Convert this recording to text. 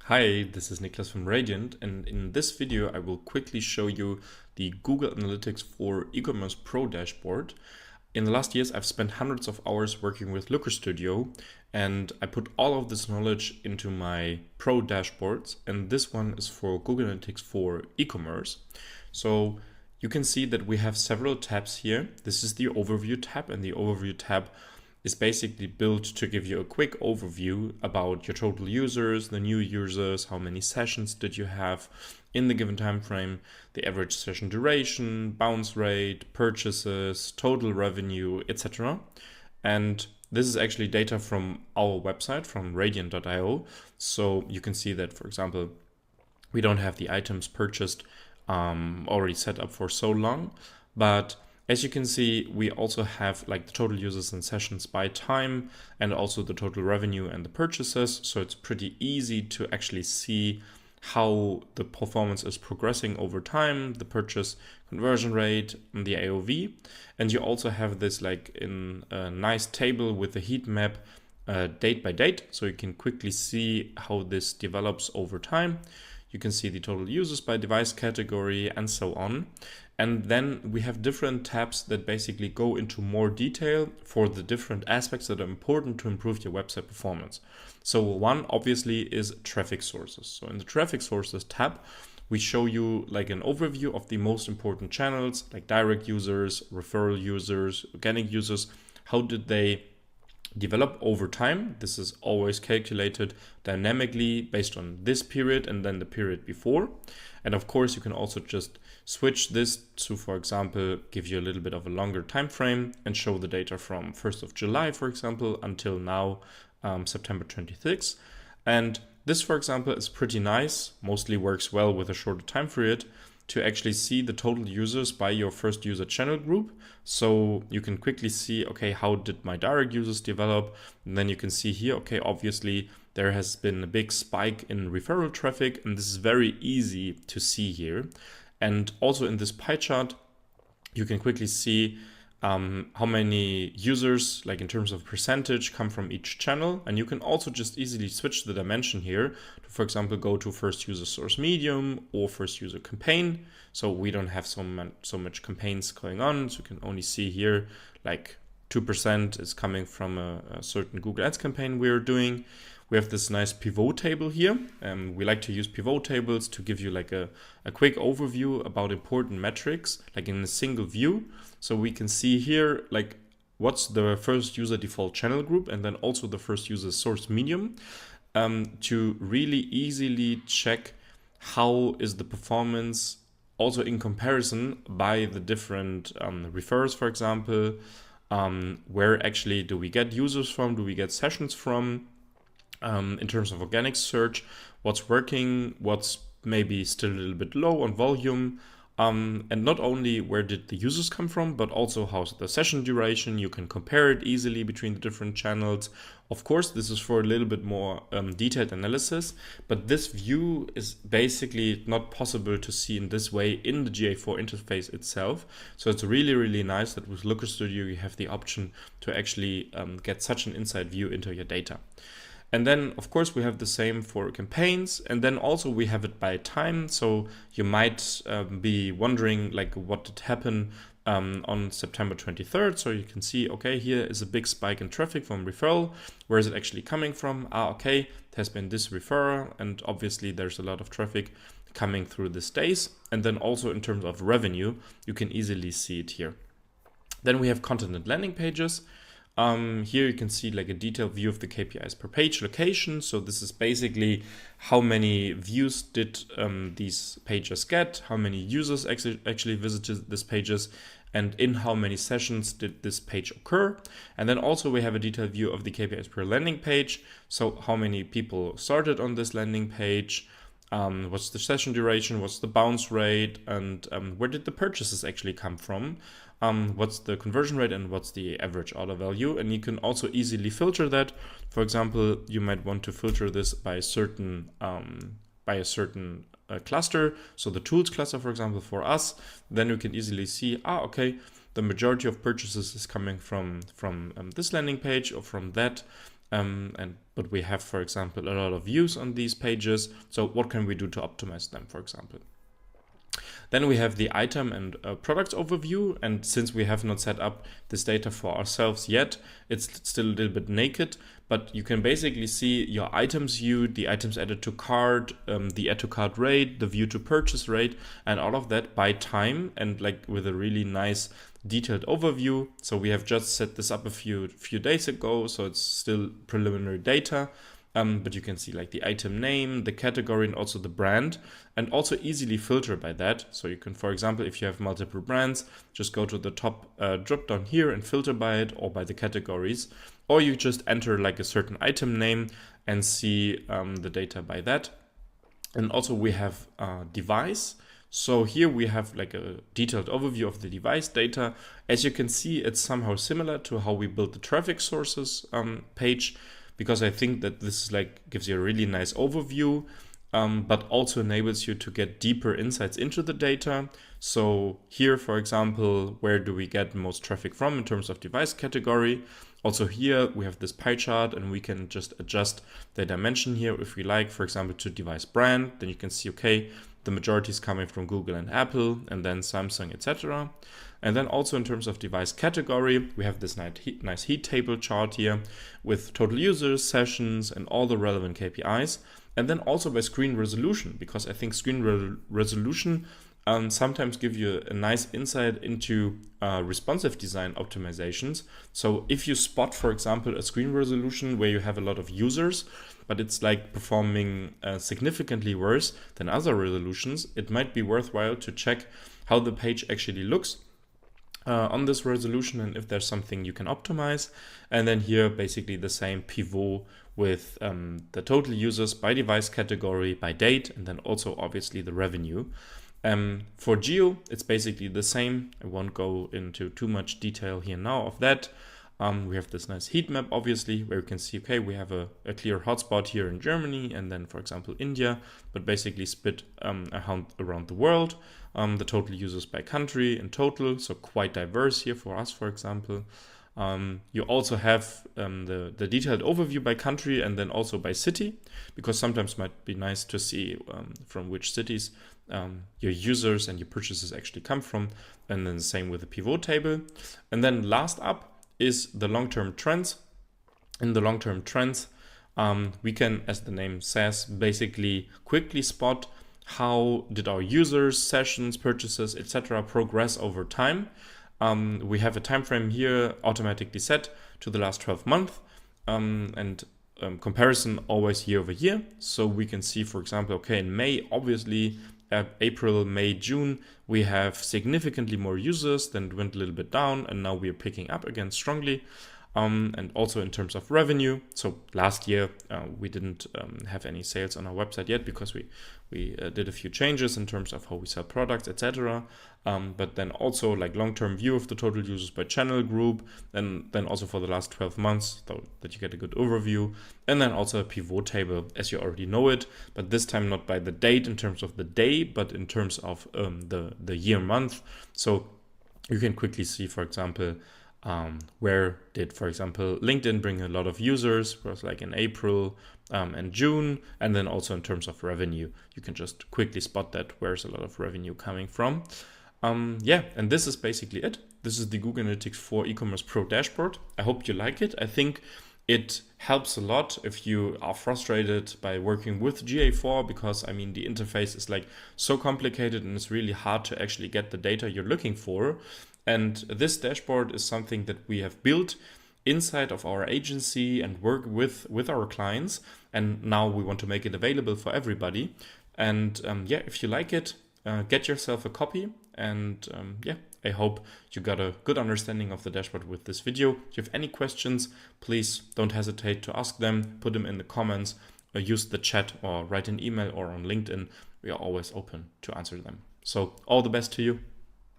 Hi, this is Niklas from Radyant, and in this video I will quickly show you the Google Analytics for E-commerce Pro dashboard. In the last years I've spent hundreds of hours working with Looker Studio, and I put all of this knowledge into my Pro dashboards, and this one is for Google Analytics for e-commerce. So you can see that we have several tabs here. This is the Overview tab, and the Overview tab is basically built to give you a quick overview about your total users, the new users, how many sessions did you have in the given time frame, the average session duration, bounce rate, purchases, total revenue, etc. And this is actually data from our website, from Radyant.io. So you can see that, for example, we don't have the items purchased already set up for so long, but as you can see, we also have like the total users and sessions by time, and also the total revenue and the purchases. So it's pretty easy to actually see how the performance is progressing over time, the purchase conversion rate, and the AOV. And you also have this like in a nice table with a heat map date by date. So you can quickly see how this develops over time. You can see the total users by device category and so on. And then we have different tabs that basically go into more detail for the different aspects that are important to improve your website performance. So one obviously is traffic sources. So in the traffic sources tab, we show you like an overview of the most important channels, like direct users, referral users, organic users. How did they develop over time? This is always calculated dynamically based on this period and then the period before. And of course, you can also just switch this to, for example, give you a little bit of a longer time frame and show the data from 1st of July, for example, until now, September 26th. And this, for example, is pretty nice, mostly works well with a shorter time period, to actually see the total users by your first user channel group. So you can quickly see, okay, how did my direct users develop? And then you can see here, okay, obviously there has been a big spike in referral traffic, and this is very easy to see here. And also in this pie chart, you can quickly see how many users, like in terms of percentage, come from each channel. And you can also just easily switch the dimension here to, for example, go to first user source medium or first user campaign. So we don't have so much campaigns going on. So you can only see here like 2% is coming from a certain Google Ads campaign we're doing. We have this nice pivot table here. We like to use pivot tables to give you like a quick overview about important metrics, like in a single view. So we can see here, like what's the first user default channel group, and then also the first user source medium, to really easily check how is the performance also in comparison by the different referrers, for example, where actually do we get users from, do we get sessions from, in terms of organic search, what's working, what's maybe still a little bit low on volume, and not only where did the users come from, but also how's the session duration. You can compare it easily between the different channels. Of course, this is for a little bit more detailed analysis, but this view is basically not possible to see in this way in the GA4 interface itself. So it's really, really nice that with Looker Studio, you have the option to actually get such an inside view into your data. And then, of course, we have the same for campaigns, and then also we have it by time. So you might be wondering, like, what did happen on September 23rd? So you can see, okay, here is a big spike in traffic from referral. Where is it actually coming from? Okay, it has been this referrer, and obviously there's a lot of traffic coming through these days. And then also in terms of revenue, you can easily see it here. Then we have content and landing pages. Here you can see like a detailed view of the KPIs per page location. So this is basically how many views did these pages get, how many users actually visited these pages, and in how many sessions did this page occur. And then also we have a detailed view of the KPIs per landing page. So how many people started on this landing page, what's the session duration, what's the bounce rate, and where did the purchases actually come from, what's the conversion rate, and what's the average order value. And you can also easily filter that. For example, you might want to filter this by a certain cluster. So the tools cluster, for example, for us, then you can easily see, okay, the majority of purchases is coming from this landing page or from that. But we have, for example, a lot of views on these pages. So what can we do to optimize them, for example? Then we have the item and products overview. And since we have not set up this data for ourselves yet, it's still a little bit naked. But you can basically see your items viewed, the items added to cart, the add to cart rate, the view to purchase rate, and all of that by time, and like with a really nice detailed overview. So we have just set this up a few days ago, so it's still preliminary data. But you can see like the item name, the category, and also the brand, and also easily filter by that. So you can, for example, if you have multiple brands, just go to the top drop down here and filter by it or by the categories, or you just enter like a certain item name and see the data by that. And also we have device. So here we have like a detailed overview of the device data. As you can see, it's somehow similar to how we built the traffic sources page, because I think that this like gives you a really nice overview, but also enables you to get deeper insights into the data. So here, for example, where do we get most traffic from in terms of device category? Also here we have this pie chart, and we can just adjust the dimension here if we like, for example, to device brand. Then you can see, okay, the majority is coming from Google and Apple, and then Samsung, etc. And then also in terms of device category, we have this nice heat table chart here with total users, sessions, and all the relevant KPIs. And then also by screen resolution, because I think screen resolution sometimes give you a nice insight into responsive design optimizations. So if you spot, for example, a screen resolution where you have a lot of users, but it's like performing significantly worse than other resolutions, it might be worthwhile to check how the page actually looks on this resolution and if there's something you can optimize. And then here basically the same pivot with the total users by device category, by date, and then also obviously the revenue. For geo, it's basically the same. I won't go into too much detail here now of that. We have this nice heat map, obviously, where you can see, okay, we have a clear hotspot here in Germany, and then, for example, India, but basically split around the world. The total users by country in total, so quite diverse here for us, for example. You also have the detailed overview by country and then also by city, because sometimes it might be nice to see from which cities your users and your purchases actually come from, and then the same with the pivot table. And then last up is the long-term trends. In the long-term trends, we can, as the name says, basically quickly spot how did our users, sessions, purchases, etc. progress over time. We have a time frame here automatically set to the last 12 months, and comparison always year over year. So we can see, for example, okay, in May, obviously, April, May, June, we have significantly more users, then it went a little bit down, and now we are picking up again strongly. And also in terms of revenue. So last year we didn't have any sales on our website yet because we did a few changes in terms of how we sell products, etc. But then also like long-term view of the total users by channel group, and then also for the last 12 months, so that you get a good overview. And then also a pivot table as you already know it, but this time not by the date in terms of the day, but in terms of the year month. So you can quickly see, for example, where did, for example, LinkedIn bring a lot of users, was like in April and June, and then also in terms of revenue, you can just quickly spot that where's a lot of revenue coming from. And this is basically it. This is the Google Analytics 4 E-commerce Pro dashboard. I hope you like it. I think it helps a lot if you are frustrated by working with GA4, because I mean the interface is like so complicated and it's really hard to actually get the data you're looking for. And this dashboard is something that we have built inside of our agency and work with our clients. And now we want to make it available for everybody. And if you like it, get yourself a copy. And I hope you got a good understanding of the dashboard with this video. If you have any questions, please don't hesitate to ask them, put them in the comments, or use the chat or write an email or on LinkedIn. We are always open to answer them. So all the best to you.